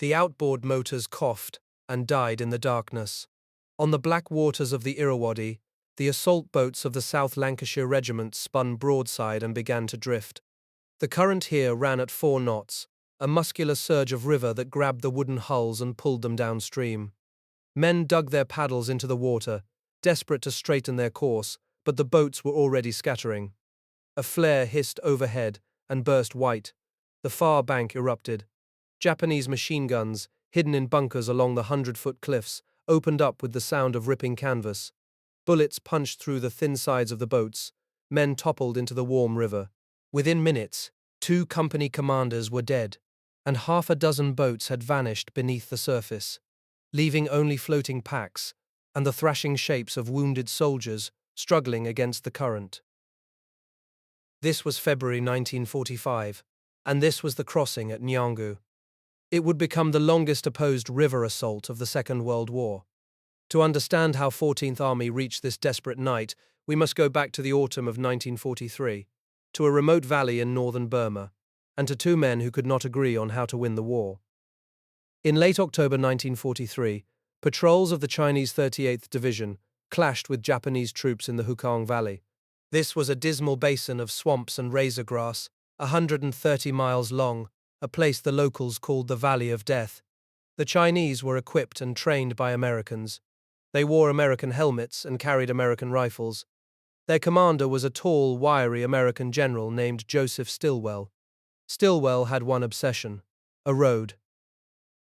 The outboard motors coughed and died in the darkness. On the black waters of the Irrawaddy, the assault boats of the South Lancashire Regiment spun broadside and began to drift. The current here ran at 4 knots, a muscular surge of river that grabbed the wooden hulls and pulled them downstream. Men dug their paddles into the water, desperate to straighten their course, but the boats were already scattering. A flare hissed overhead and burst white. The far bank erupted. Japanese machine guns, hidden in bunkers along the 100-foot cliffs, opened up with the sound of ripping canvas. Bullets punched through the thin sides of the boats. Men toppled into the warm river. Within minutes, 2 company commanders were dead, and half a dozen boats had vanished beneath the surface, leaving only floating packs and the thrashing shapes of wounded soldiers struggling against the current. This was February 1945, and this was the crossing at Nyangu. It would become the longest opposed river assault of the Second World War. To understand how 14th Army reached this desperate night, we must go back to the autumn of 1943, to a remote valley in northern Burma, and to 2 men who could not agree on how to win the war. In late October 1943, patrols of the Chinese 38th Division clashed with Japanese troops in the Hukong Valley. This was a dismal basin of swamps and razor grass, 130 miles long, a place the locals called the Valley of Death. The Chinese were equipped and trained by Americans. They wore American helmets and carried American rifles. Their commander was a tall, wiry American general named Joseph Stilwell. Stilwell had one obsession: a road.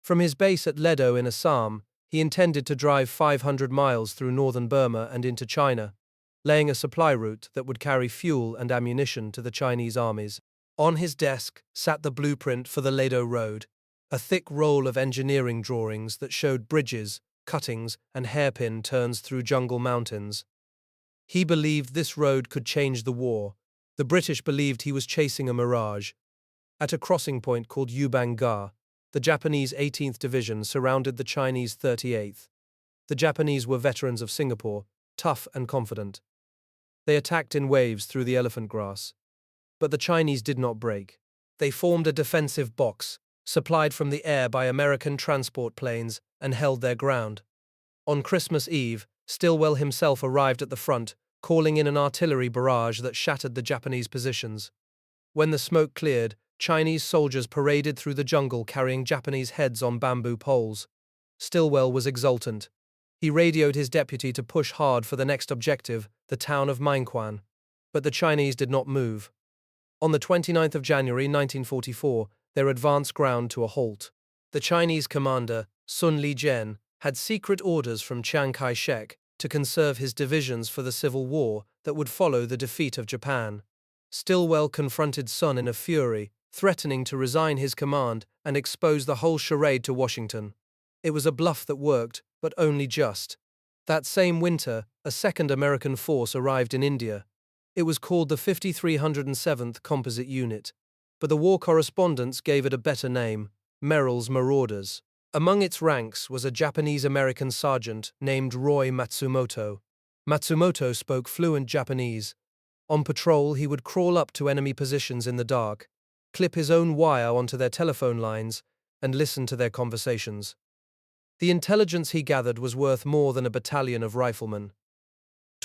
From his base at Ledo in Assam, he intended to drive 500 miles through northern Burma and into China, laying a supply route that would carry fuel and ammunition to the Chinese armies. On his desk sat the blueprint for the Ledo Road, a thick roll of engineering drawings that showed bridges, cuttings, and hairpin turns through jungle mountains. He believed this road could change the war. The British believed he was chasing a mirage. At a crossing point called Yubang Ga, the Japanese 18th Division surrounded the Chinese 38th. The Japanese were veterans of Singapore, tough and confident. They attacked in waves through the elephant grass. But the Chinese did not break. They formed a defensive box, supplied from the air by American transport planes, and held their ground. On Christmas Eve, Stilwell himself arrived at the front, calling in an artillery barrage that shattered the Japanese positions. When the smoke cleared, Chinese soldiers paraded through the jungle carrying Japanese heads on bamboo poles. Stillwell was exultant. He radioed his deputy to push hard for the next objective, the town of Mainquan. But the Chinese did not move. On the 29th of January 1944, their advance ground to a halt. The Chinese commander, Sun Li-jen, had secret orders from Chiang Kai-shek to conserve his divisions for the civil war that would follow the defeat of Japan. Stilwell confronted Sun in a fury, threatening to resign his command and expose the whole charade to Washington. It was a bluff that worked, but only just. That same winter, a second American force arrived in India. It was called the 5307th Composite Unit, but the war correspondents gave it a better name: Merrill's Marauders. Among its ranks was a Japanese-American sergeant named Roy Matsumoto. Matsumoto spoke fluent Japanese. On patrol, he would crawl up to enemy positions in the dark, clip his own wire onto their telephone lines, and listen to their conversations. The intelligence he gathered was worth more than a battalion of riflemen.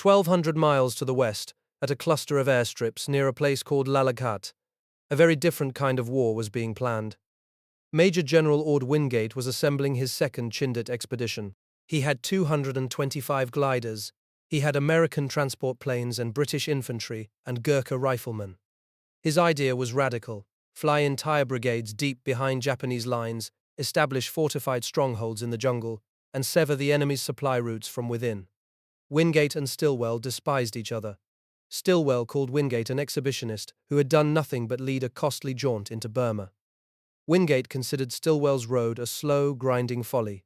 1,200 miles to the west, at a cluster of airstrips near a place called Lalaghat, a very different kind of war was being planned. Major General Ord Wingate was assembling his second Chindit expedition. He had 225 gliders. He had American transport planes and British infantry and Gurkha riflemen. His idea was radical: fly entire brigades deep behind Japanese lines, establish fortified strongholds in the jungle, and sever the enemy's supply routes from within. Wingate and Stilwell despised each other. Stilwell called Wingate an exhibitionist who had done nothing but lead a costly jaunt into Burma. Wingate considered Stilwell's road a slow, grinding folly.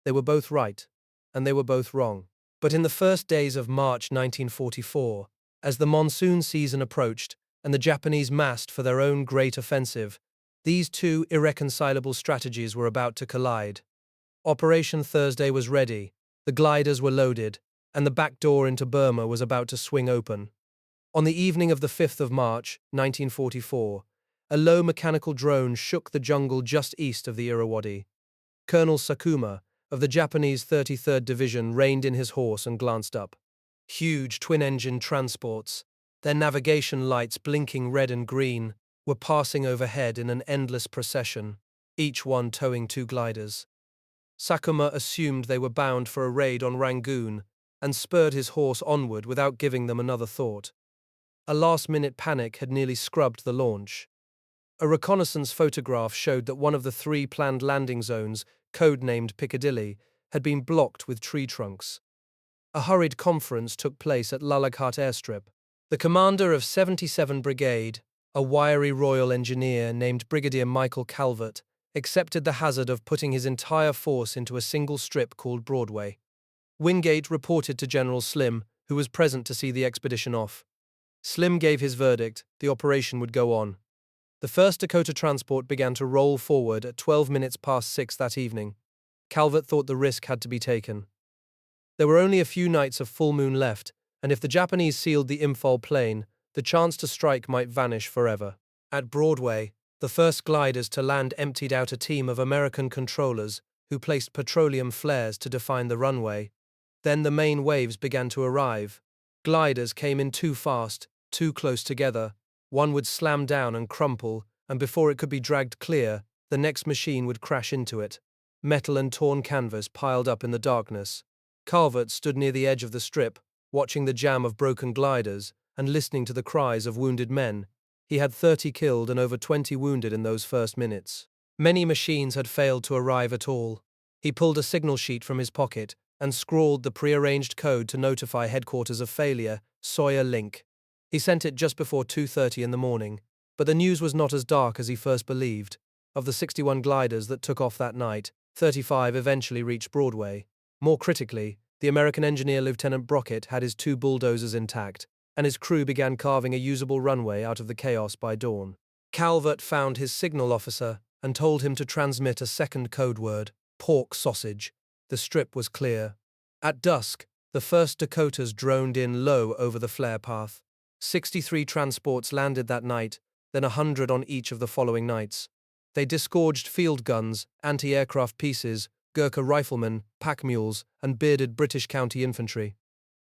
They were both right, and they were both wrong. But in the first days of March 1944, as the monsoon season approached and the Japanese massed for their own great offensive, these 2 irreconcilable strategies were about to collide. Operation Thursday was ready, the gliders were loaded, and the back door into Burma was about to swing open. On the evening of the 5th of March, 1944, a low mechanical drone shook the jungle just east of the Irrawaddy. Colonel Sakuma, of the Japanese 33rd Division, reined in his horse and glanced up. Huge twin-engine transports, their navigation lights blinking red and green, were passing overhead in an endless procession, each one towing 2 gliders. Sakuma assumed they were bound for a raid on Rangoon and spurred his horse onward without giving them another thought. A last-minute panic had nearly scrubbed the launch. A reconnaissance photograph showed that one of the 3 planned landing zones, codenamed Piccadilly, had been blocked with tree trunks. A hurried conference took place at Lalaghat airstrip. The commander of 77 Brigade, a wiry Royal Engineer named Brigadier Michael Calvert, accepted the hazard of putting his entire force into a single strip called Broadway. Wingate reported to General Slim, who was present to see the expedition off. Slim gave his verdict: the operation would go on. The 1st Dakota transport began to roll forward at 12 minutes past 6 that evening. Calvert thought the risk had to be taken. There were only a few nights of full moon left, and if the Japanese sealed the Imphal plain, the chance to strike might vanish forever. At Broadway, the first gliders to land emptied out a team of American controllers who placed petroleum flares to define the runway. Then the main waves began to arrive. Gliders came in too fast, too close together. One would slam down and crumple, and before it could be dragged clear, the next machine would crash into it. Metal and torn canvas piled up in the darkness. Calvert stood near the edge of the strip, watching the jam of broken gliders and listening to the cries of wounded men. He had 30 killed and over 20 wounded in those first minutes. Many machines had failed to arrive at all. He pulled a signal sheet from his pocket and scrawled the prearranged code to notify headquarters of failure, Sawyer Link. He sent it just before 2:30 in the morning, but the news was not as dark as he first believed. Of the 61 gliders that took off that night, 35 eventually reached Broadway. More critically, the American engineer Lieutenant Brockett had his 2 bulldozers intact, and his crew began carving a usable runway out of the chaos by dawn. Calvert found his signal officer and told him to transmit a second code word: pork sausage. The strip was clear. At dusk, the 1st Dakotas droned in low over the flare path. 63 transports landed that night, then 100 on each of the following nights. They disgorged field guns, anti-aircraft pieces, Gurkha riflemen, pack mules, and bearded British county infantry.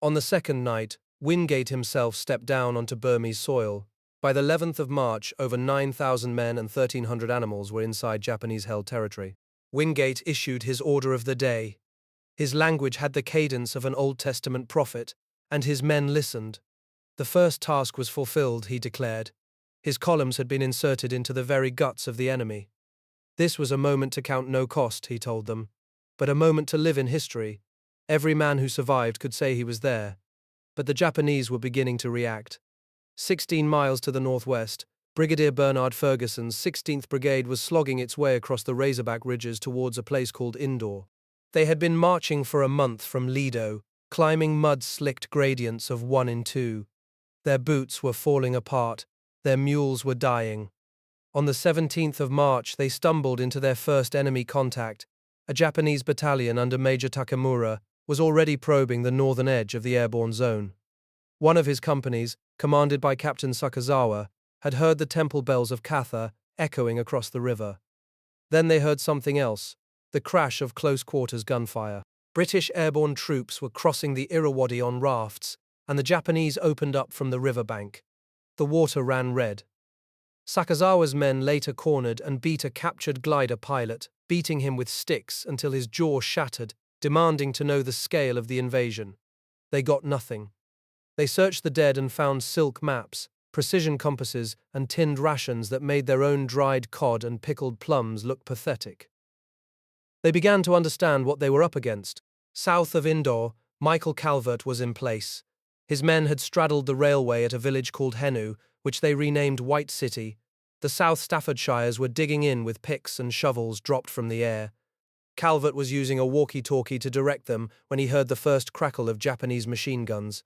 On the 2nd night, Wingate himself stepped down onto Burmese soil. By the 11th of March, over 9,000 men and 1,300 animals were inside Japanese-held territory. Wingate issued his order of the day. His language had the cadence of an Old Testament prophet, and his men listened. The first task was fulfilled, he declared. His columns had been inserted into the very guts of the enemy. This was a moment to count no cost, he told them, but a moment to live in history. Every man who survived could say he was there. But the Japanese were beginning to react. 16 miles to the northwest, Brigadier Bernard Ferguson's 16th Brigade was slogging its way across the Razorback ridges towards a place called Indore. They had been marching for a month from Lido, climbing mud-slicked gradients of 1 in 2. Their boots were falling apart, their mules were dying. On the 17th of March, they stumbled into their first enemy contact. A Japanese battalion under Major Takamura was already probing the northern edge of the airborne zone. One of his companies, commanded by Captain Sakazawa, had heard the temple bells of Katha echoing across the river. Then they heard something else, the crash of close-quarters gunfire. British airborne troops were crossing the Irrawaddy on rafts, and the Japanese opened up from the riverbank. The water ran red. Sakazawa's men later cornered and beat a captured glider pilot, beating him with sticks until his jaw shattered, demanding to know the scale of the invasion. They got nothing. They searched the dead and found silk maps, precision compasses, and tinned rations that made their own dried cod and pickled plums look pathetic. They began to understand what they were up against. South of Indore, Michael Calvert was in place. His men had straddled the railway at a village called Hennu, which they renamed White City. The South Staffordshires were digging in with picks and shovels dropped from the air. Calvert was using a walkie-talkie to direct them when he heard the first crackle of Japanese machine guns.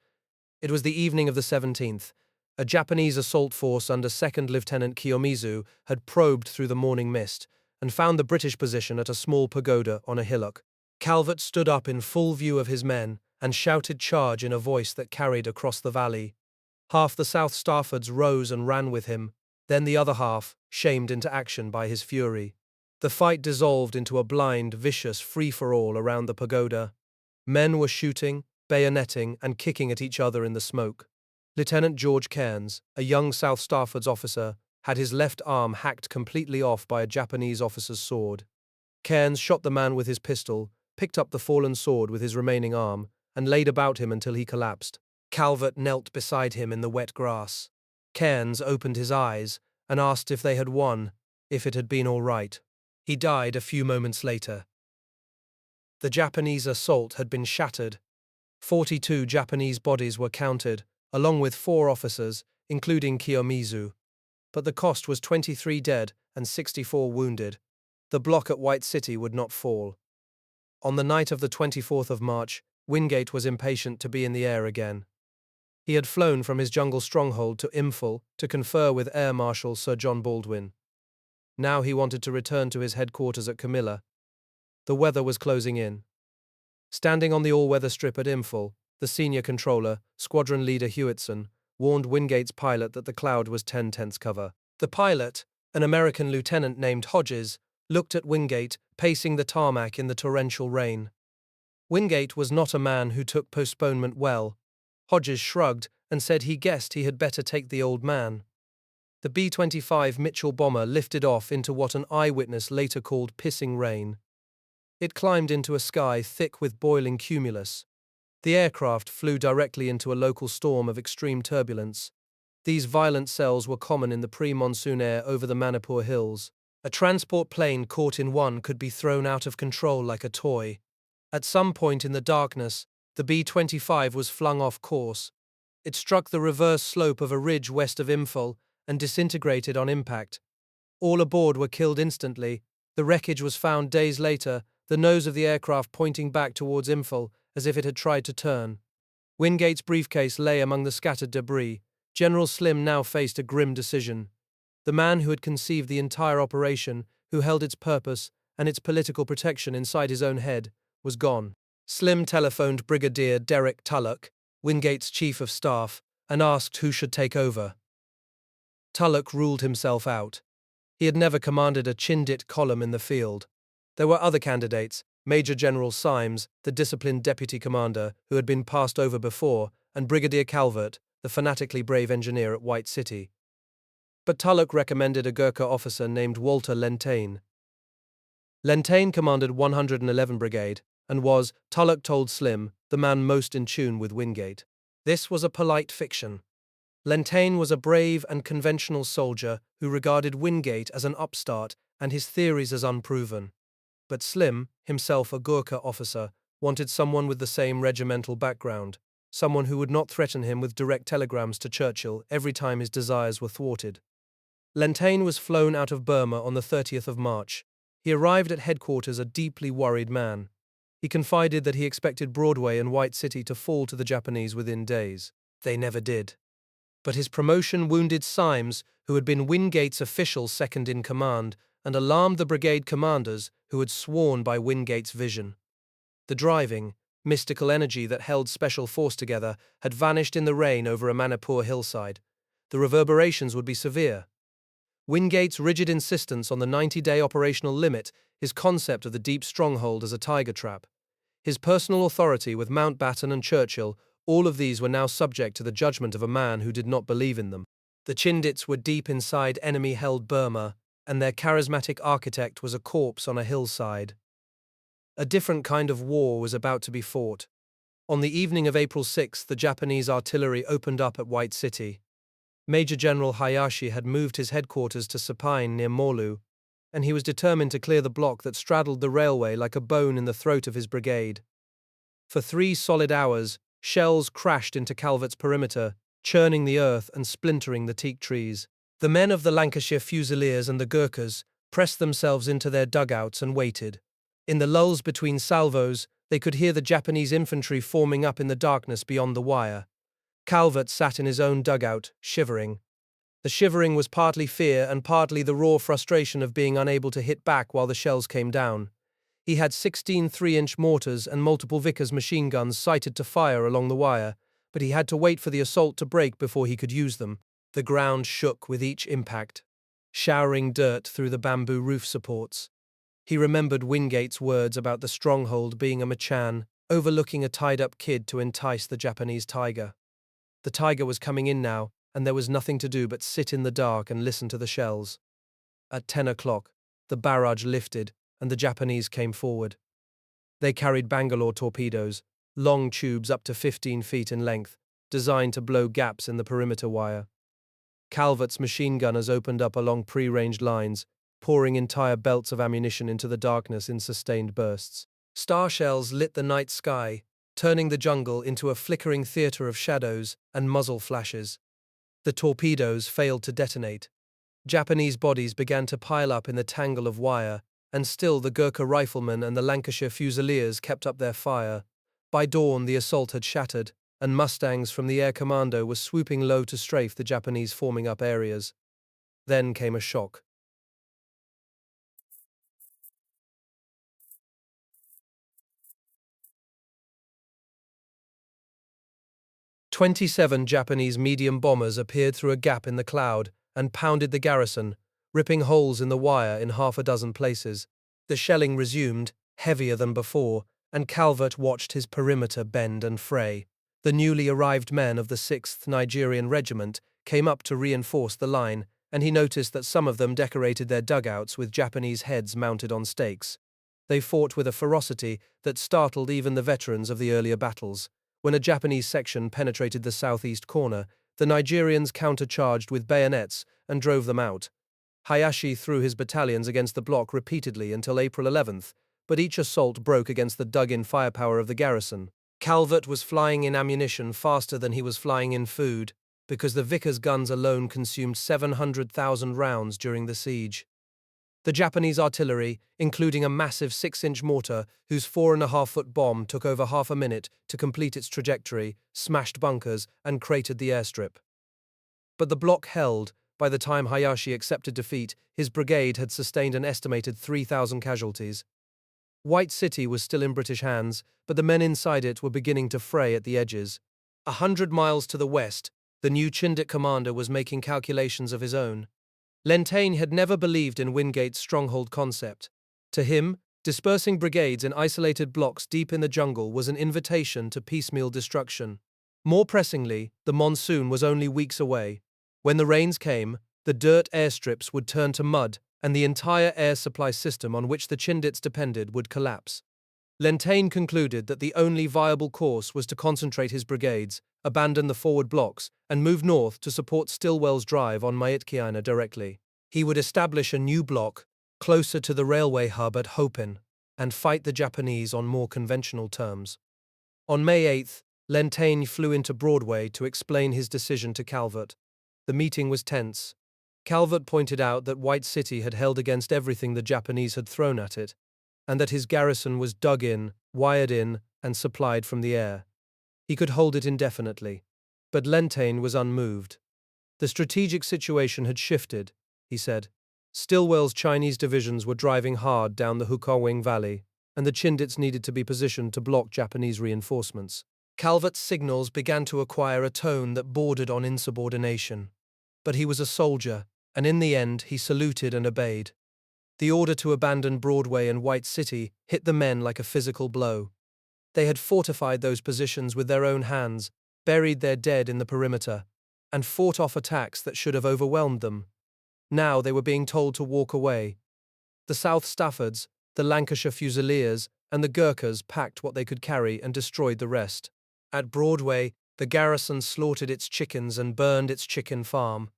It was the evening of the 17th. A Japanese assault force under 2nd Lieutenant Kiyomizu had probed through the morning mist and found the British position at a small pagoda on a hillock. Calvert stood up in full view of his men and shouted charge in a voice that carried across the valley. Half the South Staffords rose and ran with him, then the other half, shamed into action by his fury. The fight dissolved into a blind, vicious free-for-all around the pagoda. Men were shooting, bayoneting, and kicking at each other in the smoke. Lieutenant George Cairns, a young South Stafford's officer, had his left arm hacked completely off by a Japanese officer's sword. Cairns shot the man with his pistol, picked up the fallen sword with his remaining arm, and laid about him until he collapsed. Calvert knelt beside him in the wet grass. Cairns opened his eyes and asked if they had won, if it had been all right. He died a few moments later. The Japanese assault had been shattered. 42 Japanese bodies were counted, along with 4 officers, including Kiyomizu. But the cost was 23 dead and 64 wounded. The block at White City would not fall. On the night of the 24th of March, Wingate was impatient to be in the air again. He had flown from his jungle stronghold to Imphal to confer with Air Marshal Sir John Baldwin. Now he wanted to return to his headquarters at Camilla. The weather was closing in. Standing on the all-weather strip at Imphal, the senior controller, Squadron Leader Hewitson, warned Wingate's pilot that the cloud was 10/10 cover. The pilot, an American lieutenant named Hodges, looked at Wingate pacing the tarmac in the torrential rain. Wingate was not a man who took postponement well. Hodges shrugged and said he guessed he had better take the old man. The B-25 Mitchell bomber lifted off into what an eyewitness later called pissing rain. It climbed into a sky thick with boiling cumulus. The aircraft flew directly into a local storm of extreme turbulence. These violent cells were common in the pre-monsoon air over the Manipur hills. A transport plane caught in one could be thrown out of control like a toy. At some point in the darkness, the B-25 was flung off course. It struck the reverse slope of a ridge west of Imphal and disintegrated on impact. All aboard were killed instantly. The wreckage was found days later, the nose of the aircraft pointing back towards Imphal as if it had tried to turn. Wingate's briefcase lay among the scattered debris. General Slim now faced a grim decision. The man who had conceived the entire operation, who held its purpose and its political protection inside his own head, was gone. Slim telephoned Brigadier Derek Tulloch, Wingate's chief of staff, and asked who should take over. Tulloch ruled himself out. He had never commanded a Chindit column in the field. There were other candidates, Major General Symes, the disciplined deputy commander, who had been passed over before, and Brigadier Calvert, the fanatically brave engineer at White City. But Tulloch recommended a Gurkha officer named Walter Lentaigne. Lentaigne commanded 111 Brigade, and was, Tulloch told Slim, the man most in tune with Wingate. This was a polite fiction. Lentaigne was a brave and conventional soldier who regarded Wingate as an upstart and his theories as unproven. But Slim, himself a Gurkha officer, wanted someone with the same regimental background, someone who would not threaten him with direct telegrams to Churchill every time his desires were thwarted. Lentaigne was flown out of Burma on the 30th of March. He arrived at headquarters a deeply worried man. He confided that he expected Broadway and White City to fall to the Japanese within days. They never did. But his promotion wounded Symes, who had been Wingate's official second-in-command, and alarmed the brigade commanders who had sworn by Wingate's vision. The driving, mystical energy that held Special Force together had vanished in the rain over a Manipur hillside. The reverberations would be severe. Wingate's rigid insistence on the 90-day operational limit, his concept of the deep stronghold as a tiger trap, his personal authority with Mountbatten and Churchill, all of these were now subject to the judgment of a man who did not believe in them. The Chindits were deep inside enemy-held Burma, and their charismatic architect was a corpse on a hillside. A different kind of war was about to be fought. On the evening of April 6, the Japanese artillery opened up at White City. Major General Hayashi had moved his headquarters to Sapine near Morlu, and he was determined to clear the block that straddled the railway like a bone in the throat of his brigade. For 3 solid hours, shells crashed into Calvert's perimeter, churning the earth and splintering the teak trees. The men of the Lancashire Fusiliers and the Gurkhas pressed themselves into their dugouts and waited. In the lulls between salvos, they could hear the Japanese infantry forming up in the darkness beyond the wire. Calvert sat in his own dugout, shivering. The shivering was partly fear and partly the raw frustration of being unable to hit back while the shells came down. He had 16 3-inch mortars and multiple Vickers machine guns sighted to fire along the wire, but he had to wait for the assault to break before he could use them. The ground shook with each impact, showering dirt through the bamboo roof supports. He remembered Wingate's words about the stronghold being a machan, overlooking a tied-up kid to entice the Japanese tiger. The tiger was coming in now, and there was nothing to do but sit in the dark and listen to the shells. At 10 o'clock, the barrage lifted, and the Japanese came forward. They carried Bangalore torpedoes, long tubes up to 15 feet in length, designed to blow gaps in the perimeter wire. Calvert's machine gunners opened up along pre-ranged lines, pouring entire belts of ammunition into the darkness in sustained bursts. Star shells lit the night sky, turning the jungle into a flickering theater of shadows and muzzle flashes. The torpedoes failed to detonate. Japanese bodies began to pile up in the tangle of wire, and still the Gurkha riflemen and the Lancashire Fusiliers kept up their fire. By dawn, the assault had shattered, and Mustangs from the Air Commando were swooping low to strafe the Japanese forming up areas. Then came a shock. 27 Japanese medium bombers appeared through a gap in the cloud and pounded the garrison, ripping holes in the wire in half a dozen places. The shelling resumed, heavier than before, and Calvert watched his perimeter bend and fray. The newly arrived men of the 6th Nigerian Regiment came up to reinforce the line, and he noticed that some of them decorated their dugouts with Japanese heads mounted on stakes. They fought with a ferocity that startled even the veterans of the earlier battles. When a Japanese section penetrated the southeast corner, the Nigerians countercharged with bayonets and drove them out. Hayashi threw his battalions against the block repeatedly until April 11th, but each assault broke against the dug-in firepower of the garrison. Calvert was flying in ammunition faster than he was flying in food, because the Vickers guns alone consumed 700,000 rounds during the siege. The Japanese artillery, including a massive 6-inch mortar whose 4.5-foot bomb took over half a minute to complete its trajectory, smashed bunkers and cratered the airstrip. But the block held. By the time Hayashi accepted defeat, his brigade had sustained an estimated 3,000 casualties. White City was still in British hands, but the men inside it were beginning to fray at the edges. 100 miles to the west, the new Chindit commander was making calculations of his own. Lentaigne had never believed in Wingate's stronghold concept. To him, dispersing brigades in isolated blocks deep in the jungle was an invitation to piecemeal destruction. More pressingly, the monsoon was only weeks away. When the rains came, the dirt airstrips would turn to mud, and the entire air supply system on which the Chindits depended would collapse. Lentaigne concluded that the only viable course was to concentrate his brigades, abandon the forward blocks, and move north to support Stilwell's drive on Myitkyina directly. He would establish a new block, closer to the railway hub at Hopin, and fight the Japanese on more conventional terms. On May 8th, Lentaigne flew into Broadway to explain his decision to Calvert. The meeting was tense. Calvert pointed out that White City had held against everything the Japanese had thrown at it, and that his garrison was dug in, wired in, and supplied from the air. He could hold it indefinitely. But Lentaigne was unmoved. The strategic situation had shifted, he said. Stilwell's Chinese divisions were driving hard down the Hukawing Valley, and the Chindits needed to be positioned to block Japanese reinforcements. Calvert's signals began to acquire a tone that bordered on insubordination. But he was a soldier, and in the end he saluted and obeyed. The order to abandon Broadway and White City hit the men like a physical blow. They had fortified those positions with their own hands, buried their dead in the perimeter, and fought off attacks that should have overwhelmed them. Now they were being told to walk away. The South Staffords, the Lancashire Fusiliers, and the Gurkhas packed what they could carry and destroyed the rest. At Broadway, the garrison slaughtered its chickens and burned its chicken farm.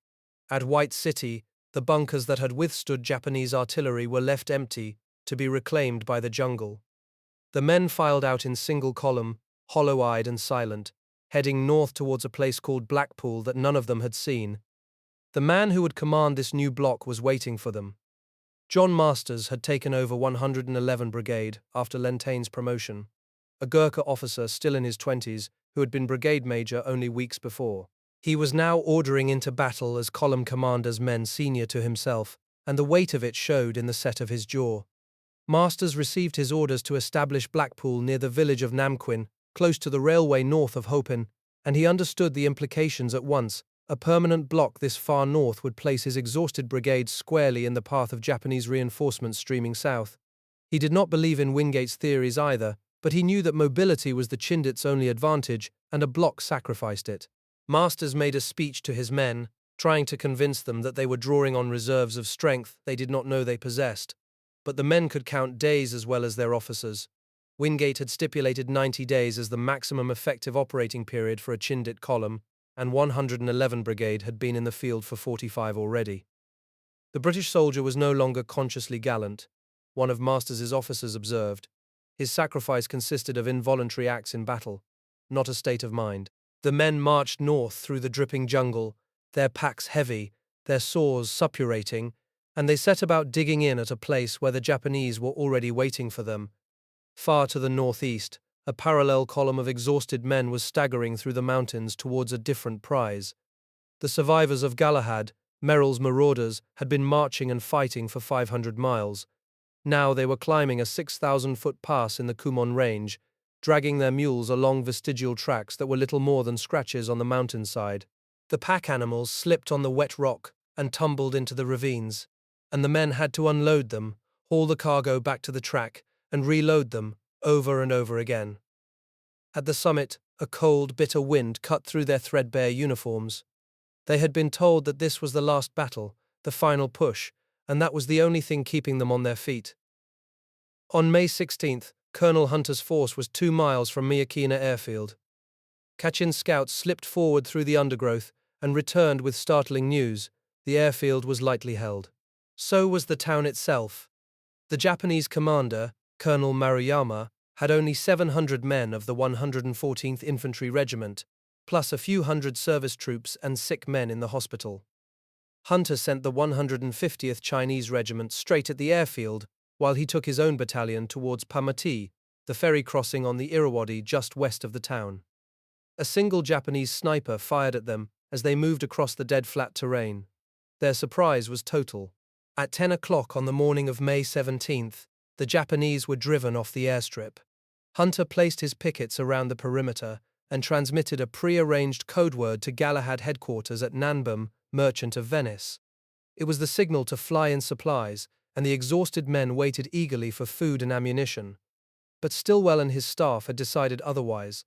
At White City, the bunkers that had withstood Japanese artillery were left empty, to be reclaimed by the jungle. The men filed out in single column, hollow-eyed and silent, heading north towards a place called Blackpool that none of them had seen. The man who would command this new block was waiting for them. John Masters had taken over 111 Brigade after Lentaigne's promotion, a Gurkha officer still in his 20s who had been brigade major only weeks before. He was now ordering into battle as column commander's men senior to himself, and the weight of it showed in the set of his jaw. Masters received his orders to establish Blackpool near the village of Namquin, close to the railway north of Hopin, and he understood the implications at once. A permanent block this far north would place his exhausted brigades squarely in the path of Japanese reinforcements streaming south. He did not believe in Wingate's theories either, but he knew that mobility was the Chindit's only advantage, and a block sacrificed it. Masters made a speech to his men, trying to convince them that they were drawing on reserves of strength they did not know they possessed. But the men could count days as well as their officers. Wingate had stipulated 90 days as the maximum effective operating period for a Chindit column, and 111 Brigade had been in the field for 45 already. The British soldier was no longer consciously gallant, one of Masters' officers observed. His sacrifice consisted of involuntary acts in battle, not a state of mind. The men marched north through the dripping jungle, their packs heavy, their sores suppurating, and they set about digging in at a place where the Japanese were already waiting for them. Far to the northeast, a parallel column of exhausted men was staggering through the mountains towards a different prize. The survivors of Galahad, Merrill's marauders, had been marching and fighting for 500 miles. Now they were climbing a 6,000-foot pass in the Kumon Range, dragging their mules along vestigial tracks that were little more than scratches on the mountainside. The pack animals slipped on the wet rock and tumbled into the ravines, and the men had to unload them, haul the cargo back to the track, and reload them, over and over again. At the summit, a cold, bitter wind cut through their threadbare uniforms. They had been told that this was the last battle, the final push, and that was the only thing keeping them on their feet. On May 16th, Colonel Hunter's force was 2 miles from Miyakina airfield. Kachin's scouts slipped forward through the undergrowth and returned with startling news: the airfield was lightly held. So was the town itself. The Japanese commander, Colonel Maruyama, had only 700 men of the 114th Infantry Regiment, plus a few hundred service troops and sick men in the hospital. Hunter sent the 150th Chinese Regiment straight at the airfield, while he took his own battalion towards Pamati, the ferry crossing on the Irrawaddy just west of the town. A single Japanese sniper fired at them as they moved across the dead flat terrain. Their surprise was total. At 10 o'clock on the morning of May 17th, the Japanese were driven off the airstrip. Hunter placed his pickets around the perimeter and transmitted a pre-arranged code word to Galahad headquarters at Nanbam, Merchant of Venice. It was the signal to fly in supplies, and the exhausted men waited eagerly for food and ammunition. But Stilwell and his staff had decided otherwise.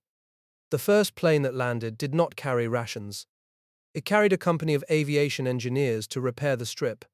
The first plane that landed did not carry rations. It carried a company of aviation engineers to repair the strip.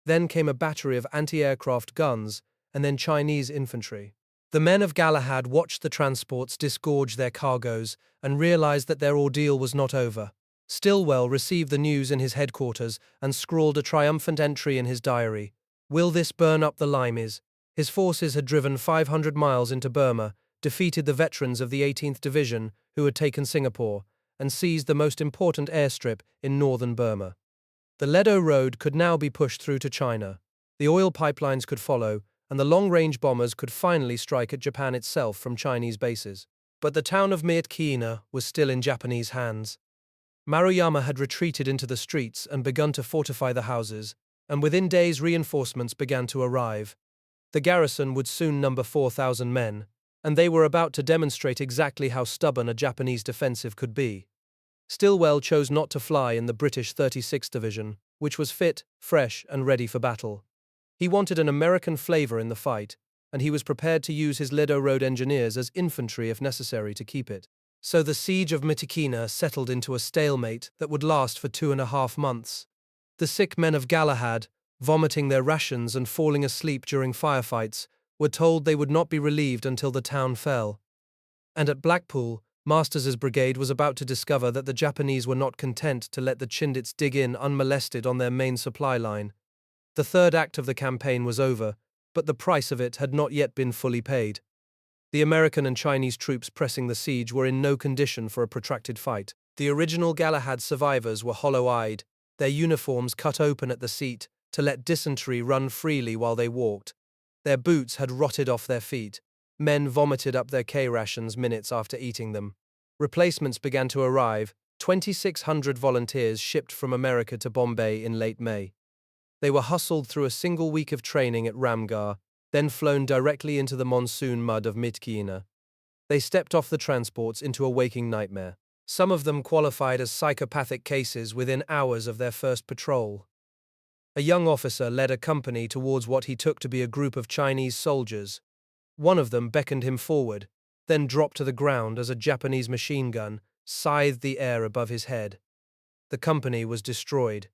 Then came a battery of anti-aircraft guns, and then Chinese infantry. The men of Galahad watched the transports disgorge their cargoes and realized that their ordeal was not over. Stilwell received the news in his headquarters and scrawled a triumphant entry in his diary. "Will this burn up the limes?" His forces had driven 500 miles into Burma, defeated the veterans of the 18th Division, who had taken Singapore, and seized the most important airstrip in northern Burma. The Ledo Road could now be pushed through to China. The oil pipelines could follow, and the long-range bombers could finally strike at Japan itself from Chinese bases. But the town of Miyakina was still in Japanese hands. Maruyama had retreated into the streets and begun to fortify the houses, and within days reinforcements began to arrive. The garrison would soon number 4,000 men, and they were about to demonstrate exactly how stubborn a Japanese defensive could be. Stilwell chose not to fly in the British 36th Division, which was fit, fresh, and ready for battle. He wanted an American flavor in the fight, and he was prepared to use his Ledo Road engineers as infantry if necessary to keep it. So the siege of Miyakina settled into a stalemate that would last for 2.5 months. The sick men of Galahad, vomiting their rations and falling asleep during firefights, were told they would not be relieved until the town fell. And at Blackpool, Masters' brigade was about to discover that the Japanese were not content to let the Chindits dig in unmolested on their main supply line. The third act of the campaign was over, but the price of it had not yet been fully paid. The American and Chinese troops pressing the siege were in no condition for a protracted fight. The original Galahad survivors were hollow-eyed, their uniforms cut open at the seat to let dysentery run freely while they walked. Their boots had rotted off their feet. Men vomited up their K-rations minutes after eating them. Replacements began to arrive, 2,600 volunteers shipped from America to Bombay in late May. They were hustled through a single week of training at Ramgarh, then flown directly into the monsoon mud of Miyakina. They stepped off the transports into a waking nightmare. Some of them qualified as psychopathic cases within hours of their first patrol. A young officer led a company towards what he took to be a group of Chinese soldiers. One of them beckoned him forward, then dropped to the ground as a Japanese machine gun scythed the air above his head. The company was destroyed.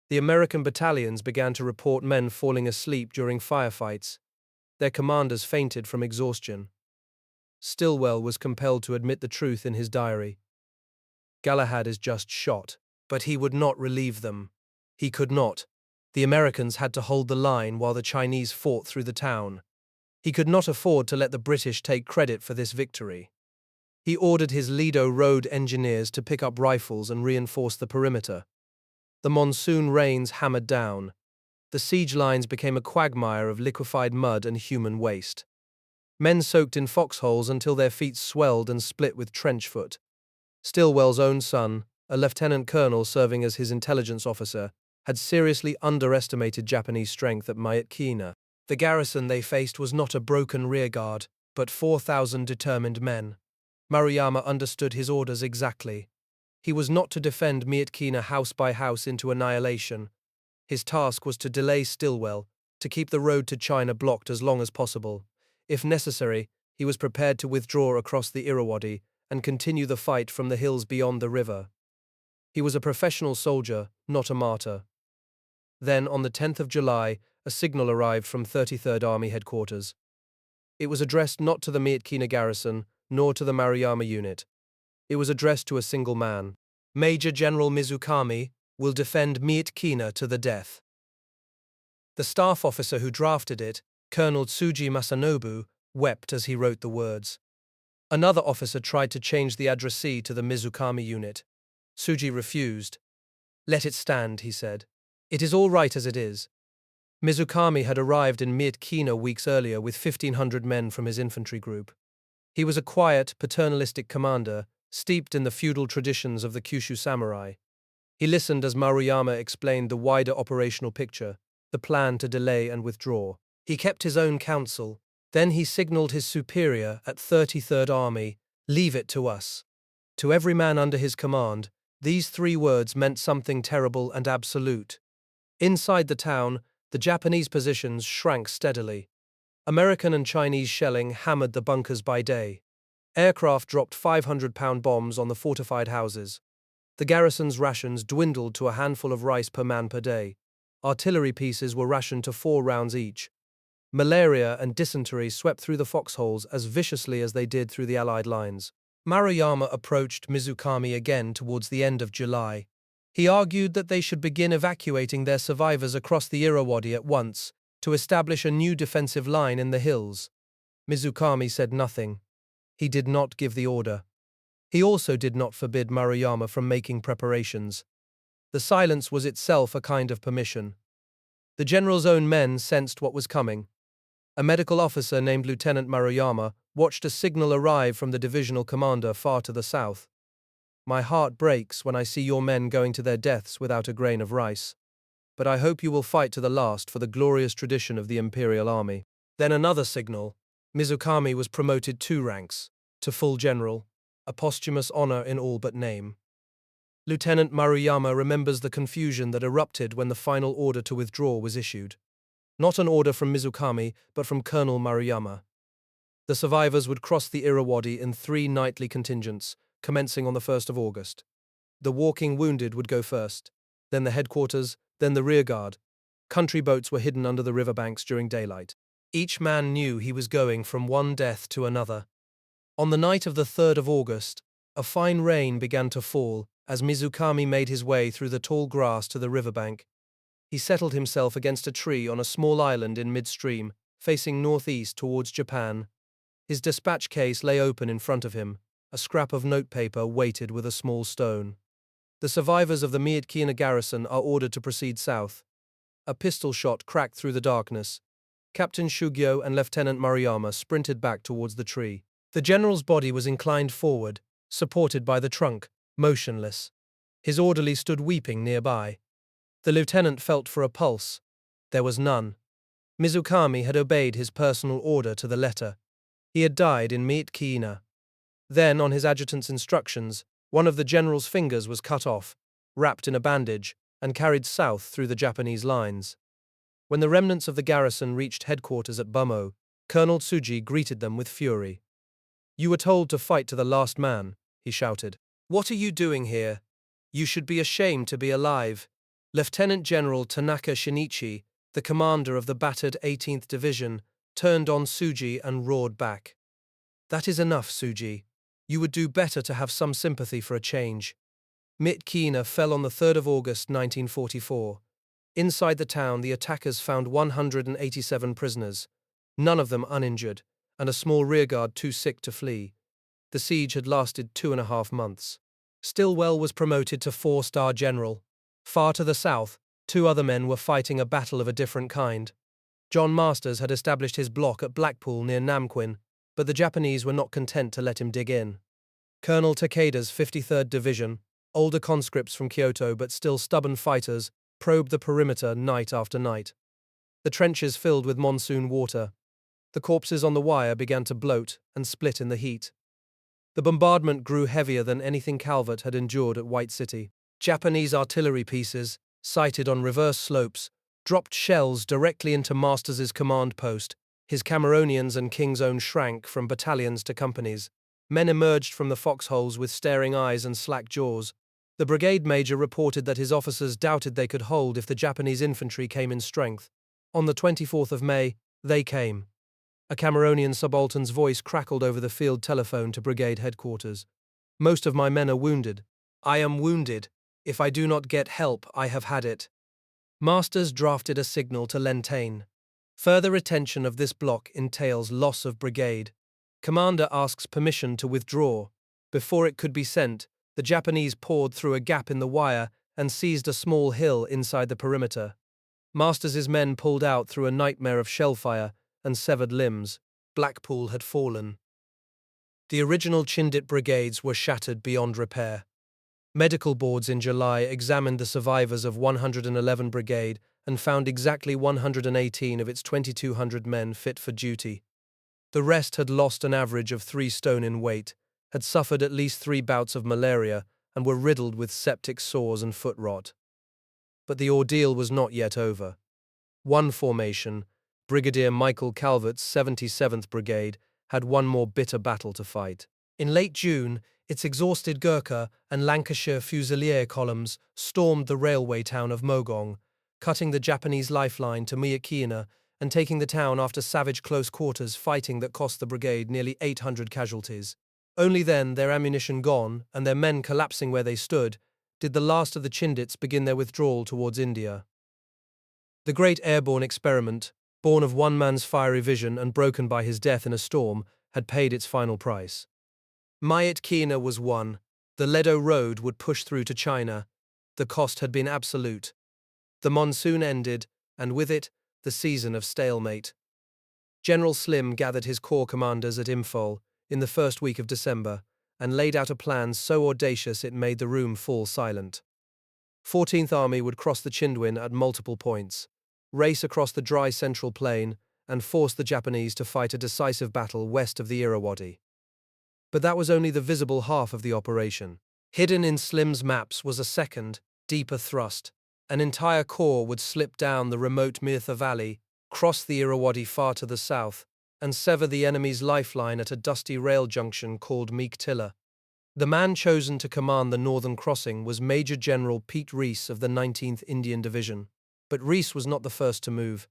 The American battalions began to report men falling asleep during firefights. Their commanders fainted from exhaustion. Stilwell was compelled to admit the truth in his diary. Galahad is just shot, but he would not relieve them. He could not. The Americans had to hold the line while the Chinese fought through the town. He could not afford to let the British take credit for this victory. He ordered his Lido Road engineers to pick up rifles and reinforce the perimeter. The monsoon rains hammered down. The siege lines became a quagmire of liquefied mud and human waste. Men soaked in foxholes until their feet swelled and split with trench foot. Stilwell's own son, a lieutenant colonel serving as his intelligence officer, had seriously underestimated Japanese strength at Myitkyina. The garrison they faced was not a broken rearguard, but 4,000 determined men. Maruyama understood his orders exactly. He was not to defend Myitkyina house by house into annihilation. His task was to delay Stilwell, to keep the road to China blocked as long as possible. If necessary, he was prepared to withdraw across the Irrawaddy and continue the fight from the hills beyond the river. He was a professional soldier, not a martyr. Then, on the 10th of July, a signal arrived from 33rd Army headquarters. It was addressed not to the Myitkyina garrison, nor to the Maruyama unit. It was addressed to a single man. Major General Mizukami will defend Myitkyina to the death. The staff officer who drafted it, Colonel Tsuji Masanobu, wept as he wrote the words. Another officer tried to change the addressee to the Mizukami unit. Tsuji refused. "Let it stand," he said. "It is all right as it is." Mizukami had arrived in Myitkyina weeks earlier with 1,500 men from his infantry group. He was a quiet, paternalistic commander, steeped in the feudal traditions of the Kyushu samurai. He listened as Maruyama explained the wider operational picture, the plan to delay and withdraw. He kept his own counsel. Then he signaled his superior at 33rd Army, "Leave it to us." To every man under his command, these three words meant something terrible and absolute. Inside the town, the Japanese positions shrank steadily. American and Chinese shelling hammered the bunkers by day. Aircraft dropped 500-pound bombs on the fortified houses. The garrison's rations dwindled to a handful of rice per man per day. Artillery pieces were rationed to 4 rounds each. Malaria and dysentery swept through the foxholes as viciously as they did through the Allied lines. Maruyama approached Mizukami again towards the end of July. He argued that they should begin evacuating their survivors across the Irrawaddy at once to establish a new defensive line in the hills. Mizukami said nothing. He did not give the order. He also did not forbid Maruyama from making preparations. The silence was itself a kind of permission. The general's own men sensed what was coming. A medical officer named Lieutenant Maruyama watched a signal arrive from the divisional commander far to the south. "My heart breaks when I see your men going to their deaths without a grain of rice. But I hope you will fight to the last for the glorious tradition of the Imperial Army." Then another signal. Mizukami was promoted 2 ranks, to full general, a posthumous honor in all but name. Lieutenant Maruyama remembers the confusion that erupted when the final order to withdraw was issued. Not an order from Mizukami, but from Colonel Maruyama. The survivors would cross the Irrawaddy in 3 nightly contingents, commencing on the 1st of August. The walking wounded would go first, then the headquarters, then the rearguard. Country boats were hidden under the riverbanks during daylight. Each man knew he was going from one death to another. On the night of the 3rd of August, a fine rain began to fall as Mizukami made his way through the tall grass to the riverbank. He settled himself against a tree on a small island in midstream, facing northeast towards Japan. His dispatch case lay open in front of him, a scrap of notepaper weighted with a small stone. The survivors of the Myitkyina garrison are ordered to proceed south. A pistol shot cracked through the darkness. Captain Shugyo and Lieutenant Maruyama sprinted back towards the tree. The general's body was inclined forward, supported by the trunk, motionless. His orderly stood weeping nearby. The lieutenant felt for a pulse. There was none. Mizukami had obeyed his personal order to the letter. He had died in Myitkyina. Then, on his adjutant's instructions, one of the general's fingers was cut off, wrapped in a bandage, and carried south through the Japanese lines. When the remnants of the garrison reached headquarters at Burma, Colonel Tsuji greeted them with fury. "You were told to fight to the last man," he shouted. "What are you doing here? You should be ashamed to be alive." Lieutenant General Tanaka Shinichi, the commander of the battered 18th Division, turned on Tsuji and roared back. "That is enough, Tsuji. You would do better to have some sympathy for a change." Kina fell on the 3rd of August 1944. Inside the town, the attackers found 187 prisoners, none of them uninjured, and a small rearguard too sick to flee. The siege had lasted 2.5 months. Stilwell was promoted to 4-star general. Far to the south, 2 other men were fighting a battle of a different kind. John Masters had established his block at Blackpool near Namquin, but the Japanese were not content to let him dig in. Colonel Takeda's 53rd Division, older conscripts from Kyoto but still stubborn fighters, probed the perimeter night after night. The trenches filled with monsoon water. The corpses on the wire began to bloat and split in the heat. The bombardment grew heavier than anything Calvert had endured at White City. Japanese artillery pieces, sighted on reverse slopes, dropped shells directly into Masters's command post. His Cameronians and King's Own shrank from battalions to companies. Men emerged from the foxholes with staring eyes and slack jaws. The brigade major reported that his officers doubted they could hold if the Japanese infantry came in strength. On the 24th of May, they came. A Cameronian subaltern's voice crackled over the field telephone to brigade headquarters. "Most of my men are wounded. I am wounded. If I do not get help, I have had it." Masters drafted a signal to Lentane. Further retention of this block entails loss of brigade. Commander asks permission to withdraw. Before it could be sent, the Japanese poured through a gap in the wire and seized a small hill inside the perimeter. Masters' men pulled out through a nightmare of shellfire and severed limbs. Blackpool had fallen. The original Chindit brigades were shattered beyond repair. Medical boards in July examined the survivors of 111 Brigade and found exactly 118 of its 2,200 men fit for duty. The rest had lost an average of 3 stone in weight, had suffered at least 3 bouts of malaria, and were riddled with septic sores and foot rot. But the ordeal was not yet over. One formation, Brigadier Michael Calvert's 77th Brigade, had one more bitter battle to fight. In late June, its exhausted Gurkha and Lancashire Fusilier columns stormed the railway town of Mogong, cutting the Japanese lifeline to Miyakina and taking the town after savage close quarters fighting that cost the brigade nearly 800 casualties. Only then, their ammunition gone and their men collapsing where they stood, did the last of the Chindits begin their withdrawal towards India. The great airborne experiment, born of one man's fiery vision and broken by his death in a storm, had paid its final price. Miyakina was won. The Ledo Road would push through to China. The cost had been absolute. The monsoon ended, and with it, the season of stalemate. General Slim gathered his corps commanders at Imphal in the first week of December and laid out a plan so audacious it made the room fall silent. 14th Army would cross the Chindwin at multiple points, race across the dry central plain, and force the Japanese to fight a decisive battle west of the Irrawaddy. But that was only the visible half of the operation. Hidden in Slim's maps was a second, deeper thrust. An entire corps would slip down the remote Mirtha Valley, cross the Irrawaddy far to the south, and sever the enemy's lifeline at a dusty rail junction called Meektilla. The man chosen to command the northern crossing was Major General Pete Rees of the 19th Indian Division. But Rees was not the first to move.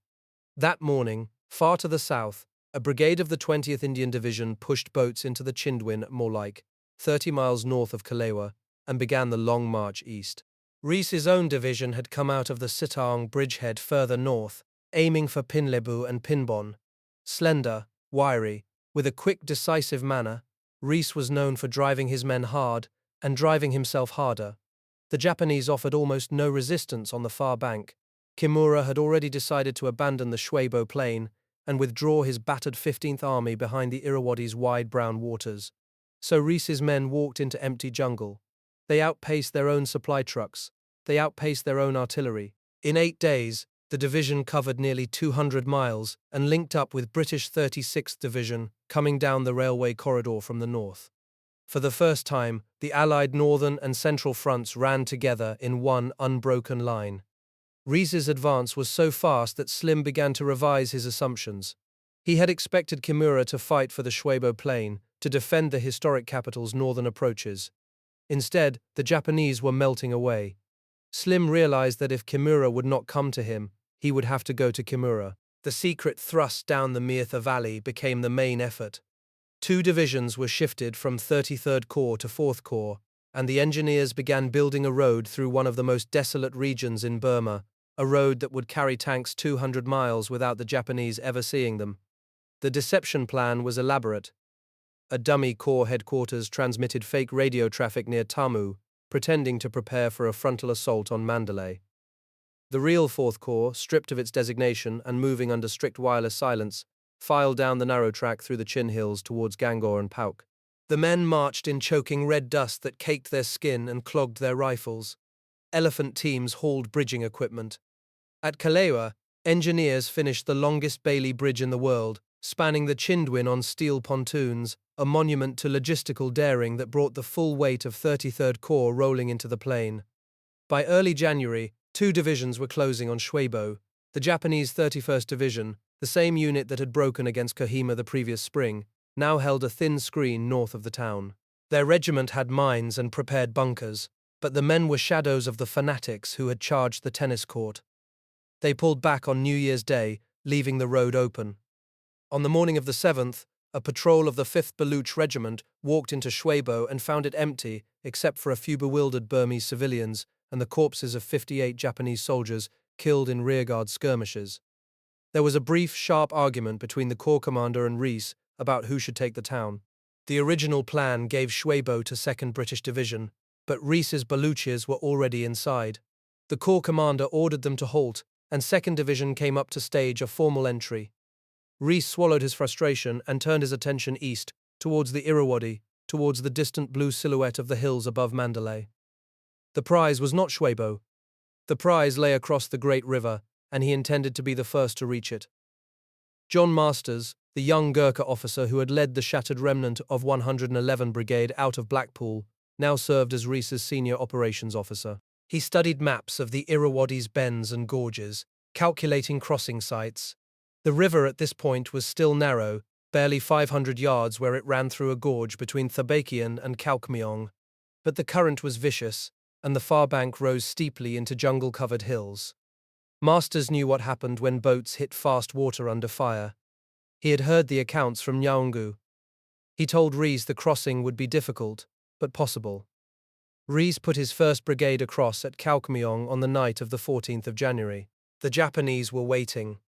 That morning, far to the south, a brigade of the 20th Indian Division pushed boats into the Chindwin at Morlaik, 30 miles north of Kalewa, and began the long march east. Rees's own division had come out of the Sitaung bridgehead further north, aiming for Pinlebu and Pinbon. Slender, wiry, with a quick, decisive manner, Rees was known for driving his men hard and driving himself harder. The Japanese offered almost no resistance on the far bank. Kimura had already decided to abandon the Shwebo Plain and withdraw his battered 15th Army behind the Irrawaddy's wide brown waters. So Rees's men walked into empty jungle. They outpaced their own supply trucks. They outpaced their own artillery. In 8 days, the division covered nearly 200 miles and linked up with British 36th Division, coming down the railway corridor from the north. For the first time, the Allied northern and central fronts ran together in one unbroken line. Rees's advance was so fast that Slim began to revise his assumptions. He had expected Kimura to fight for the Shwebo Plain, to defend the historic capital's northern approaches. Instead, the Japanese were melting away. Slim realized that if Kimura would not come to him, he would have to go to Kimura. The secret thrust down the Meartha Valley became the main effort. 2 divisions were shifted from 33rd Corps to 4th Corps, and the engineers began building a road through one of the most desolate regions in Burma, a road that would carry tanks 200 miles without the Japanese ever seeing them. The deception plan was elaborate. A dummy Corps headquarters transmitted fake radio traffic near Tamu, pretending to prepare for a frontal assault on Mandalay. The real 4th Corps, stripped of its designation and moving under strict wireless silence, filed down the narrow track through the Chin Hills towards Gangor and Pauk. The men marched in choking red dust that caked their skin and clogged their rifles. Elephant teams hauled bridging equipment. At Kalewa, engineers finished the longest Bailey Bridge in the world, spanning the Chindwin on steel pontoons, a monument to logistical daring that brought the full weight of 33rd Corps rolling into the plain. By early January, 2 divisions were closing on Shwebo. The Japanese 31st Division, the same unit that had broken against Kohima the previous spring, now held a thin screen north of the town. Their regiment had mines and prepared bunkers, but the men were shadows of the fanatics who had charged the tennis court. They pulled back on New Year's Day, leaving the road open. On the morning of the 7th, a patrol of the 5th Baluch Regiment walked into Shwebo and found it empty, except for a few bewildered Burmese civilians and the corpses of 58 Japanese soldiers killed in rearguard skirmishes. There was a brief, sharp argument between the Corps commander and Rees about who should take the town. The original plan gave Shwebo to 2nd British Division, but Rees's Baluchis were already inside. The Corps commander ordered them to halt, and 2nd Division came up to stage a formal entry. Rees swallowed his frustration and turned his attention east, towards the Irrawaddy, towards the distant blue silhouette of the hills above Mandalay. The prize was not Shwebo. The prize lay across the great river, and he intended to be the first to reach it. John Masters, the young Gurkha officer who had led the shattered remnant of 111 Brigade out of Blackpool, now served as Rees's senior operations officer. He studied maps of the Irrawaddy's bends and gorges, calculating crossing sites. The river at this point was still narrow, barely 500 yards where it ran through a gorge between Thabakian and Kalkmyong. But the current was vicious, and the far bank rose steeply into jungle-covered hills. Masters knew what happened when boats hit fast water under fire. He had heard the accounts from Nyaungu. He told Rees the crossing would be difficult, but possible. Rees put his 1st Brigade across at Kalkmyong on the night of the 14th of January. The Japanese were waiting.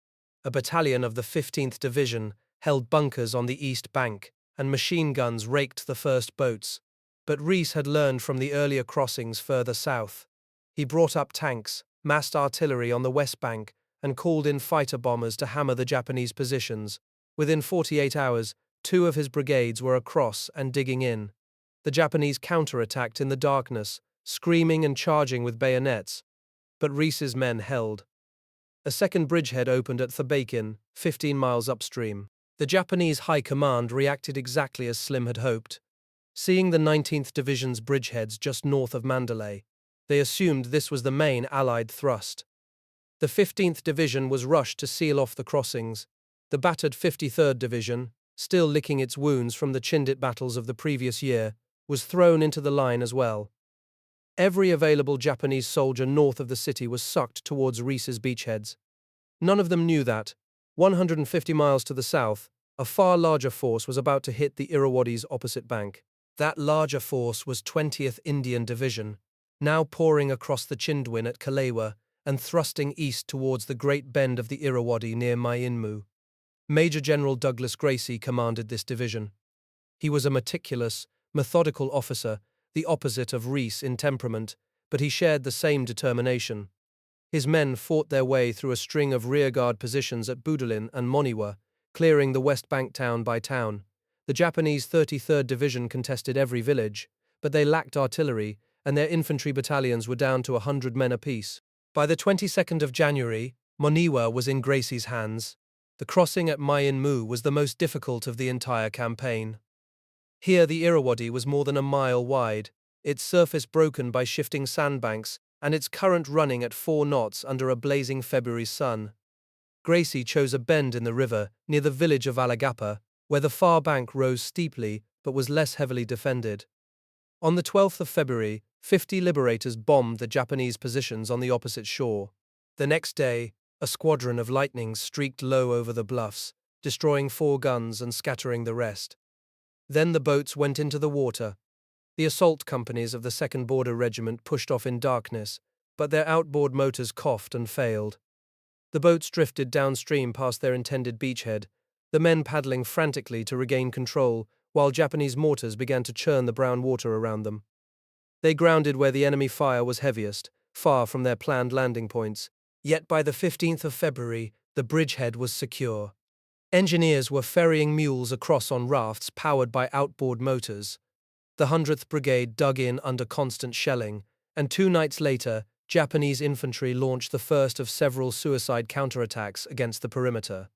A battalion of the 15th Division held bunkers on the east bank, and machine guns raked the first boats. But Rees had learned from the earlier crossings further south. He brought up tanks, massed artillery on the west bank, and called in fighter bombers to hammer the Japanese positions. Within 48 hours, 2 of his brigades were across and digging in. The Japanese counterattacked in the darkness, screaming and charging with bayonets. But Rees's men held. A second bridgehead opened at Thabakin, 15 miles upstream. The Japanese High Command reacted exactly as Slim had hoped. Seeing the 19th Division's bridgeheads just north of Mandalay, they assumed this was the main Allied thrust. The 15th Division was rushed to seal off the crossings. The battered 53rd Division, still licking its wounds from the Chindit battles of the previous year, was thrown into the line as well. Every available Japanese soldier north of the city was sucked towards Rees's beachheads. None of them knew that, 150 miles to the south, a far larger force was about to hit the Irrawaddy's opposite bank. That larger force was 20th Indian Division, now pouring across the Chindwin at Kalewa and thrusting east towards the Great Bend of the Irrawaddy near Myinmu. Major General Douglas Gracie commanded this division. He was a meticulous, methodical officer, the opposite of Rees in temperament, but he shared the same determination. His men fought their way through a string of rearguard positions at Budalin and Moniwa, clearing the West Bank town by town. The Japanese 33rd Division contested every village, but they lacked artillery, and their infantry battalions were down to 100 men apiece. By the 22nd of January, Moniwa was in Gracie's hands. The crossing at Myinmu was the most difficult of the entire campaign. Here the Irrawaddy was more than a mile wide, its surface broken by shifting sandbanks, and its current running at 4 knots under a blazing February sun. Gracie chose a bend in the river near the village of Alagapa, where the far bank rose steeply but was less heavily defended. On the 12th of February, 50 liberators bombed the Japanese positions on the opposite shore. The next day, a squadron of lightnings streaked low over the bluffs, destroying 4 guns and scattering the rest. Then the boats went into the water. The assault companies of the 2nd Border Regiment pushed off in darkness, but their outboard motors coughed and failed. The boats drifted downstream past their intended beachhead, the men paddling frantically to regain control, while Japanese mortars began to churn the brown water around them. They grounded where the enemy fire was heaviest, far from their planned landing points, yet by the 15th of February, the bridgehead was secure. Engineers were ferrying mules across on rafts powered by outboard motors. The 100th Brigade dug in under constant shelling, and 2 nights later, Japanese infantry launched the first of several suicide counterattacks against the perimeter.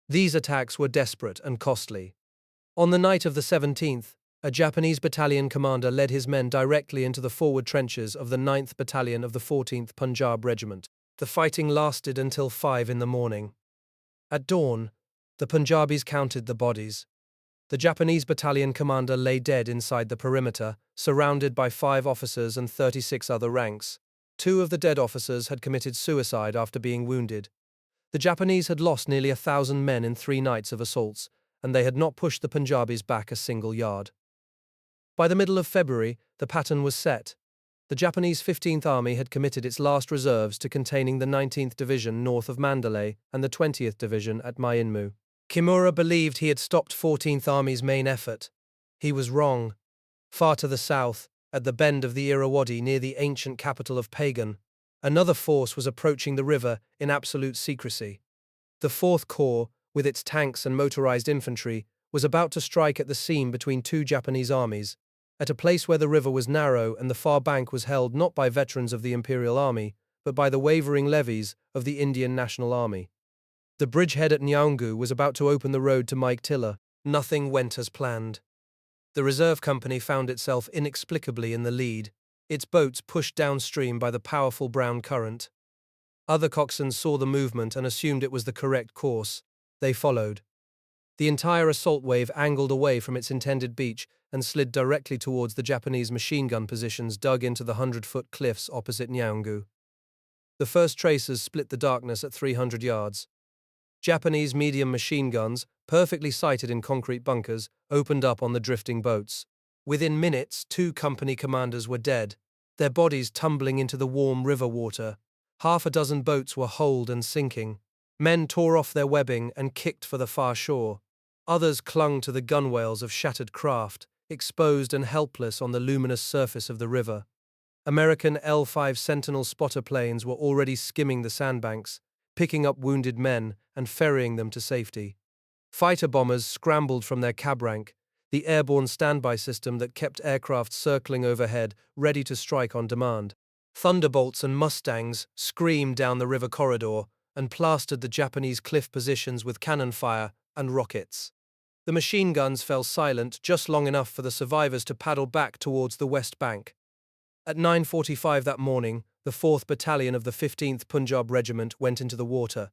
These attacks were desperate and costly. On the night of the 17th, a Japanese battalion commander led his men directly into the forward trenches of the 9th Battalion of the 14th Punjab Regiment. The fighting lasted until 5 in the morning. At dawn, the Punjabis counted the bodies. The Japanese battalion commander lay dead inside the perimeter, surrounded by 5 officers and 36 other ranks. 2 of the dead officers had committed suicide after being wounded. The Japanese had lost nearly 1,000 men in 3 nights of assaults, and they had not pushed the Punjabis back a single yard. By the middle of February, the pattern was set. The Japanese 15th Army had committed its last reserves to containing the 19th Division north of Mandalay and the 20th Division at Myanmar. Kimura believed he had stopped 14th Army's main effort. He was wrong. Far to the south, at the bend of the Irrawaddy near the ancient capital of Pagan, another force was approaching the river in absolute secrecy. The 4th Corps, with its tanks and motorized infantry, was about to strike at the seam between 2 Japanese armies, at a place where the river was narrow and the far bank was held not by veterans of the Imperial Army, but by the wavering levies of the Indian National Army. The bridgehead at Nyaungu was about to open the road to Mike Tiller. Nothing went as planned. The reserve company found itself inexplicably in the lead, its boats pushed downstream by the powerful brown current. Other coxswains saw the movement and assumed it was the correct course. They followed. The entire assault wave angled away from its intended beach and slid directly towards the Japanese machine gun positions dug into the 100-foot cliffs opposite Nyaungu. The first tracers split the darkness at 300 yards. Japanese medium machine guns, perfectly sighted in concrete bunkers, opened up on the drifting boats. Within minutes, 2 company commanders were dead, their bodies tumbling into the warm river water. Half a dozen boats were holed and sinking. Men tore off their webbing and kicked for the far shore. Others clung to the gunwales of shattered craft, exposed and helpless on the luminous surface of the river. American L-5 Sentinel spotter planes were already skimming the sandbanks, picking up wounded men and ferrying them to safety. Fighter bombers scrambled from their cab rank, the airborne standby system that kept aircraft circling overhead, ready to strike on demand. Thunderbolts and Mustangs screamed down the river corridor and plastered the Japanese cliff positions with cannon fire and rockets. The machine guns fell silent just long enough for the survivors to paddle back towards the west bank. At 9:45 that morning, the 4th Battalion of the 15th Punjab Regiment went into the water.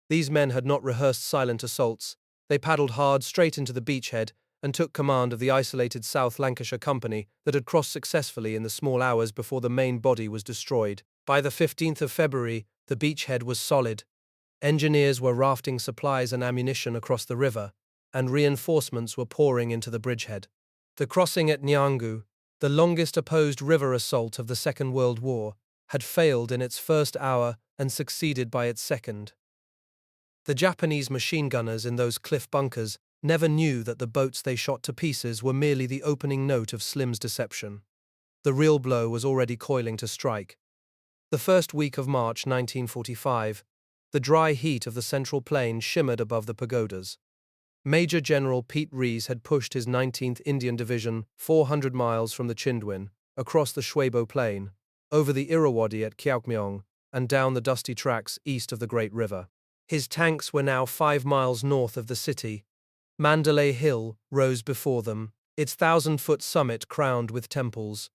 These men had not rehearsed silent assaults. They paddled hard straight into the beachhead and took command of the isolated South Lancashire Company that had crossed successfully in the small hours before the main body was destroyed. By the 15th of February, the beachhead was solid. Engineers were rafting supplies and ammunition across the river, and reinforcements were pouring into the bridgehead. The crossing at Nyaungu, the longest opposed river assault of the Second World War, had failed in its first hour and succeeded by its second. The Japanese machine gunners in those cliff bunkers never knew that the boats they shot to pieces were merely the opening note of Slim's deception. The real blow was already coiling to strike. The first week of March 1945, the dry heat of the Central Plain shimmered above the pagodas. Major General Pete Rees had pushed his 19th Indian Division 400 miles from the Chindwin, across the Shwebo Plain, over the Irrawaddy at Kyaukmyong, and down the dusty tracks east of the Great River. His tanks were now 5 miles north of the city. Mandalay Hill rose before them, its 1,000-foot summit crowned with temples.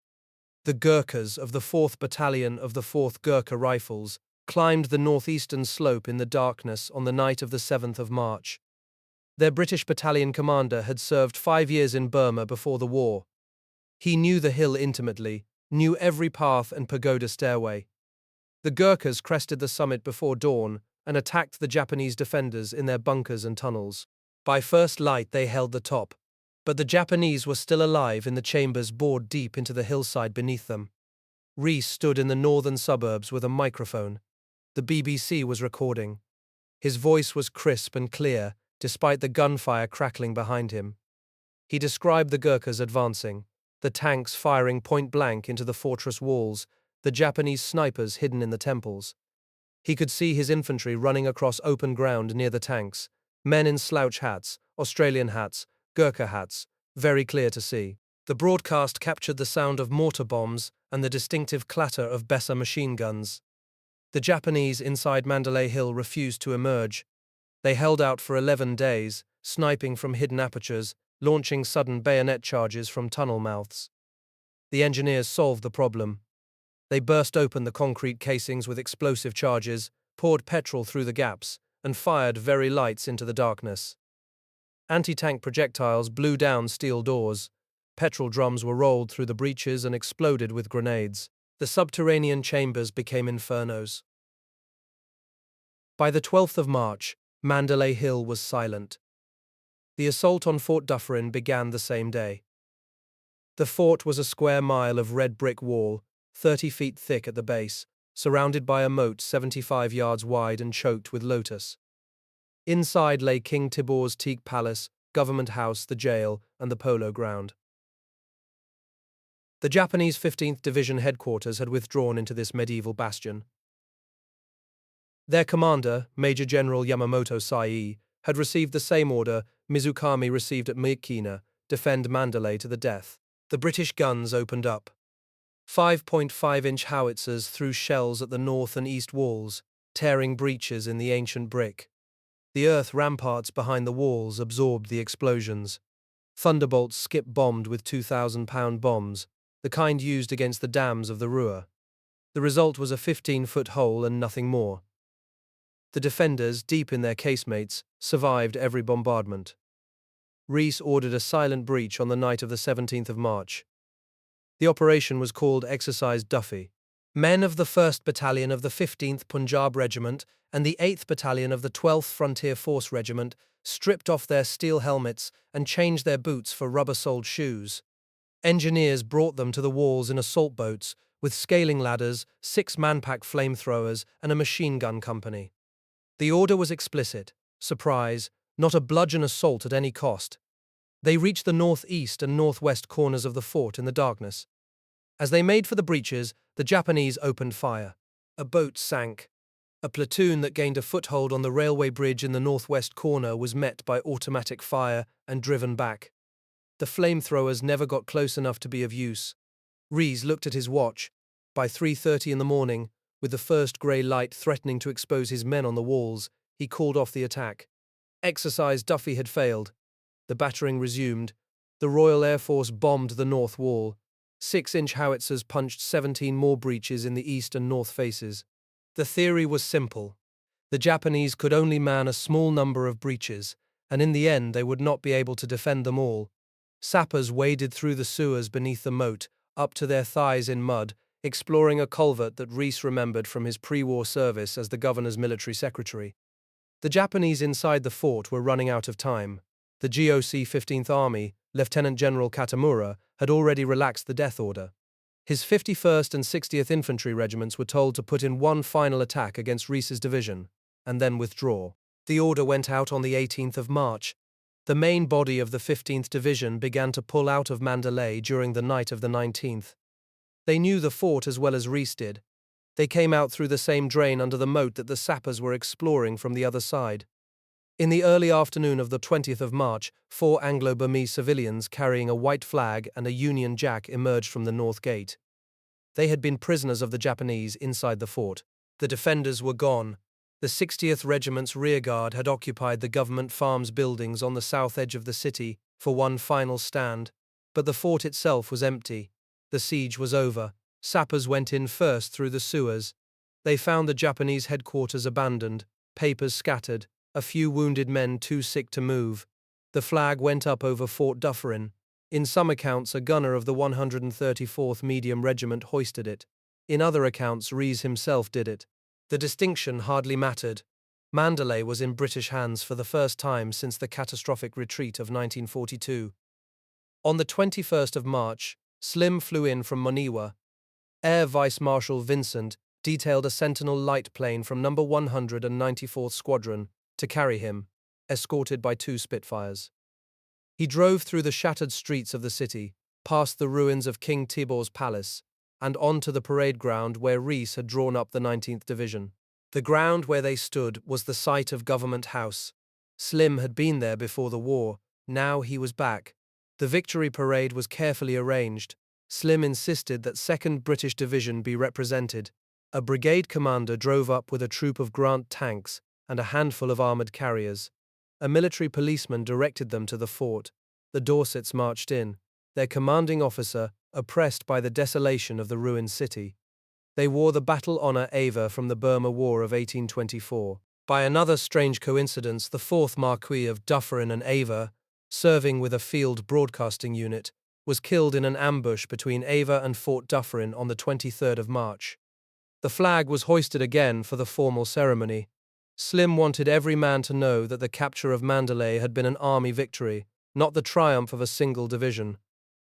The Gurkhas of the 4th Battalion of the 4th Gurkha Rifles climbed the northeastern slope in the darkness on the night of the 7th of March. Their British battalion commander had served 5 years in Burma before the war. He knew the hill intimately, knew every path and pagoda stairway. The Gurkhas crested the summit before dawn and attacked the Japanese defenders in their bunkers and tunnels. By first light they held the top, but the Japanese were still alive in the chambers bored deep into the hillside beneath them. Rees stood in the northern suburbs with a microphone. The BBC was recording. His voice was crisp and clear, despite the gunfire crackling behind him. He described the Gurkhas advancing, the tanks firing point-blank into the fortress walls, the Japanese snipers hidden in the temples. He could see his infantry running across open ground near the tanks, men in slouch hats, Australian hats, Gurkha hats, very clear to see. The broadcast captured the sound of mortar bombs and the distinctive clatter of Besa machine guns. The Japanese inside Mandalay Hill refused to emerge. They held out for 11 days, sniping from hidden apertures, launching sudden bayonet charges from tunnel mouths. The engineers solved the problem. They burst open the concrete casings with explosive charges, poured petrol through the gaps, and fired very lights into the darkness. Anti-tank projectiles blew down steel doors. Petrol drums were rolled through the breaches and exploded with grenades. The subterranean chambers became infernos. By the 12th of March, Mandalay Hill was silent. The assault on Fort Dufferin began the same day. The fort was a square mile of red brick wall, 30 feet thick at the base, surrounded by a moat 75 yards wide and choked with lotus. Inside lay King Tibor's teak palace, government house, the jail, and the polo ground. The Japanese 15th Division headquarters had withdrawn into this medieval bastion. Their commander, Major General Yamamoto Sai, had received the same order Mizukami received at Myitkyina, defend Mandalay to the death. The British guns opened up. 5.5-inch howitzers threw shells at the north and east walls, tearing breaches in the ancient brick. The earth ramparts behind the walls absorbed the explosions. Thunderbolts skip-bombed with 2,000-pound bombs, the kind used against the dams of the Ruhr. The result was a 15-foot hole and nothing more. The defenders, deep in their casemates, survived every bombardment. Rees ordered a silent breach on the night of the 17th of March. The operation was called Exercise Duffy. Men of the 1st Battalion of the 15th Punjab Regiment and the 8th Battalion of the 12th Frontier Force Regiment stripped off their steel helmets and changed their boots for rubber-soled shoes. Engineers brought them to the walls in assault boats with scaling ladders, 6 manpack flamethrowers, and a machine gun company. The order was explicit: surprise, not a bludgeon assault at any cost. They reached the northeast and northwest corners of the fort in the darkness. As they made for the breaches, the Japanese opened fire. A boat sank. A platoon that gained a foothold on the railway bridge in the northwest corner was met by automatic fire and driven back. The flamethrowers never got close enough to be of use. Rees looked at his watch. By 3:30 in the morning, with the first grey light threatening to expose his men on the walls, he called off the attack. Exercise Duffy had failed. The battering resumed. The Royal Air Force bombed the north wall. 6-inch howitzers punched 17 more breaches in the east and north faces. The theory was simple. The Japanese could only man a small number of breaches, and in the end they would not be able to defend them all. Sappers waded through the sewers beneath the moat, up to their thighs in mud, exploring a culvert that Rees remembered from his pre-war service as the governor's military secretary. The Japanese inside the fort were running out of time. The GOC 15th Army, Lieutenant General Katamura, had already relaxed the death order. His 51st and 60th Infantry regiments were told to put in one final attack against Rees's division, and then withdraw. The order went out on the 18th of March. The main body of the 15th Division began to pull out of Mandalay during the night of the 19th. They knew the fort as well as Rees did. They came out through the same drain under the moat that the sappers were exploring from the other side. In the early afternoon of the 20th of March, 4 Anglo-Burmese civilians carrying a white flag and a Union Jack emerged from the north gate. They had been prisoners of the Japanese inside the fort. The defenders were gone. The 60th Regiment's rearguard had occupied the government farms buildings on the south edge of the city for one final stand. But the fort itself was empty. The siege was over. Sappers went in first through the sewers. They found the Japanese headquarters abandoned, papers scattered, a few wounded men too sick to move. The flag went up over Fort Dufferin. In some accounts, a gunner of the 134th Medium Regiment hoisted it. In other accounts, Rees himself did it. The distinction hardly mattered. Mandalay was in British hands for the first time since the catastrophic retreat of 1942. On the 21st of March, Slim flew in from Moniwa. Air Vice Marshal Vincent detailed a Sentinel light plane from No. 194th Squadron to carry him, escorted by 2 Spitfires. He drove through the shattered streets of the city, past the ruins of King Tibor's palace, and on to the parade ground where Rees had drawn up the 19th Division. The ground where they stood was the site of Government House. Slim had been there before the war. Now he was back. The victory parade was carefully arranged. Slim insisted that 2nd British Division be represented. A brigade commander drove up with a troop of Grant tanks and a handful of armoured carriers. A military policeman directed them to the fort. The Dorsets marched in, their commanding officer oppressed by the desolation of the ruined city. They wore the battle honour Ava from the Burma War of 1824. By another strange coincidence, the 4th Marquis of Dufferin and Ava, serving with a field broadcasting unit, was killed in an ambush between Ava and Fort Dufferin on the 23rd of March. The flag was hoisted again for the formal ceremony. Slim wanted every man to know that the capture of Mandalay had been an army victory, not the triumph of a single division.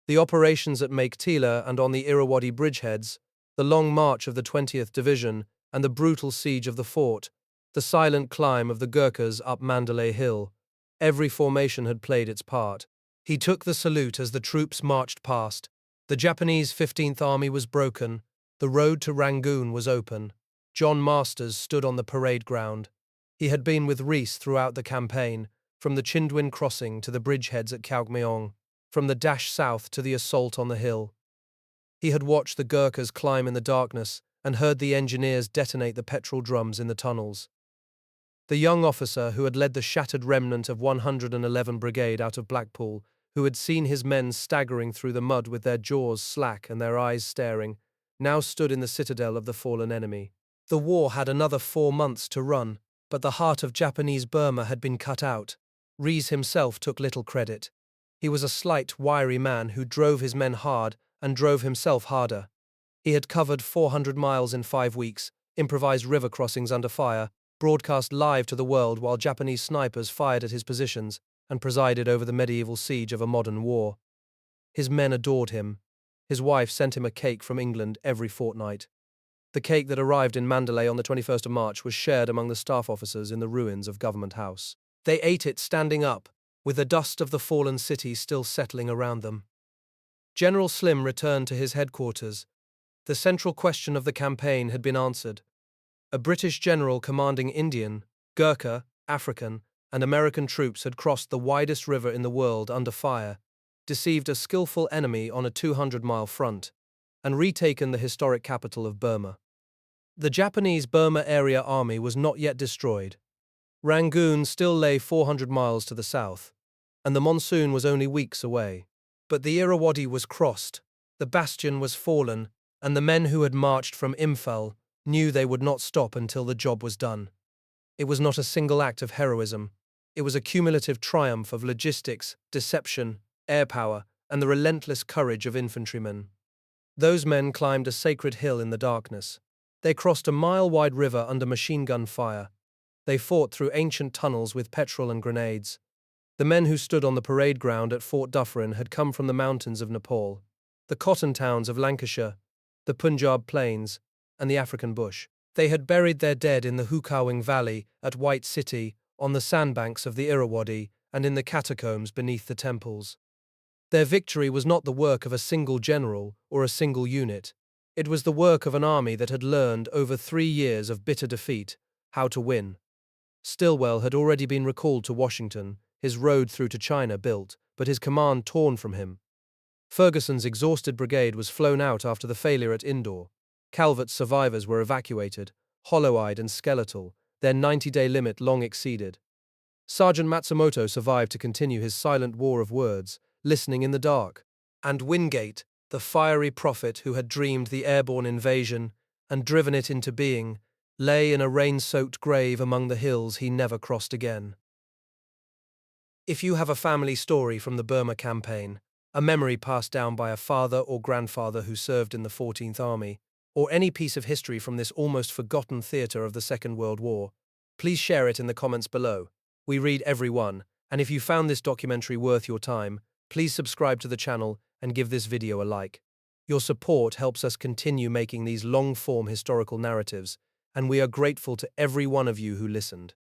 The operations at Meiktila and on the Irrawaddy bridgeheads, the long march of the 20th Division, and the brutal siege of the fort, the silent climb of the Gurkhas up Mandalay Hill. Every formation had played its part. He took the salute as the troops marched past. The Japanese 15th Army was broken. The road to Rangoon was open. John Masters stood on the parade ground. He had been with Rees throughout the campaign, from the Chindwin crossing to the bridgeheads at Kaugmeong, from the dash south to the assault on the hill. He had watched the Gurkhas climb in the darkness and heard the engineers detonate the petrol drums in the tunnels. The young officer who had led the shattered remnant of 111 Brigade out of Blackpool, who had seen his men staggering through the mud with their jaws slack and their eyes staring, now stood in the citadel of the fallen enemy. The war had another 4 months to run, but the heart of Japanese Burma had been cut out. Rees himself took little credit. He was a slight, wiry man who drove his men hard and drove himself harder. He had covered 400 miles in 5 weeks, improvised river crossings under fire, broadcast live to the world while Japanese snipers fired at his positions, and presided over the medieval siege of a modern war. His men adored him. His wife sent him a cake from England every fortnight. The cake that arrived in Mandalay on the 21st of March was shared among the staff officers in the ruins of Government House. They ate it standing up, with the dust of the fallen city still settling around them. General Slim returned to his headquarters. The central question of the campaign had been answered. A British general commanding Indian, Gurkha, African, and American troops had crossed the widest river in the world under fire, deceived a skillful enemy on a 200-mile front, and retaken the historic capital of Burma. The Japanese Burma Area Army was not yet destroyed. Rangoon still lay 400 miles to the south, and the monsoon was only weeks away. But the Irrawaddy was crossed, the bastion was fallen, and the men who had marched from Imphal knew they would not stop until the job was done. It was not a single act of heroism. It was a cumulative triumph of logistics, deception, air power, and the relentless courage of infantrymen. Those men climbed a sacred hill in the darkness. They crossed a mile-wide river under machine gun fire. They fought through ancient tunnels with petrol and grenades. The men who stood on the parade ground at Fort Dufferin had come from the mountains of Nepal, the cotton towns of Lancashire, the Punjab plains, and the African bush. They had buried their dead in the Hukawing Valley, at White City, on the sandbanks of the Irrawaddy, and in the catacombs beneath the temples. Their victory was not the work of a single general or a single unit. It was the work of an army that had learned, over 3 years of bitter defeat, how to win. Stilwell had already been recalled to Washington, his road through to China built, but his command torn from him. Ferguson's exhausted brigade was flown out after the failure at Indore. Calvert's survivors were evacuated, hollow-eyed and skeletal, their 90-day limit long exceeded. Sergeant Matsumoto survived to continue his silent war of words, listening in the dark. And Wingate, the fiery prophet who had dreamed the airborne invasion and driven it into being, lay in a rain-soaked grave among the hills he never crossed again. If you have a family story from the Burma campaign, a memory passed down by a father or grandfather who served in the 14th Army, or any piece of history from this almost forgotten theatre of the Second World War, please share it in the comments below. We read every one, and if you found this documentary worth your time, please subscribe to the channel and give this video a like. Your support helps us continue making these long-form historical narratives, and we are grateful to every one of you who listened.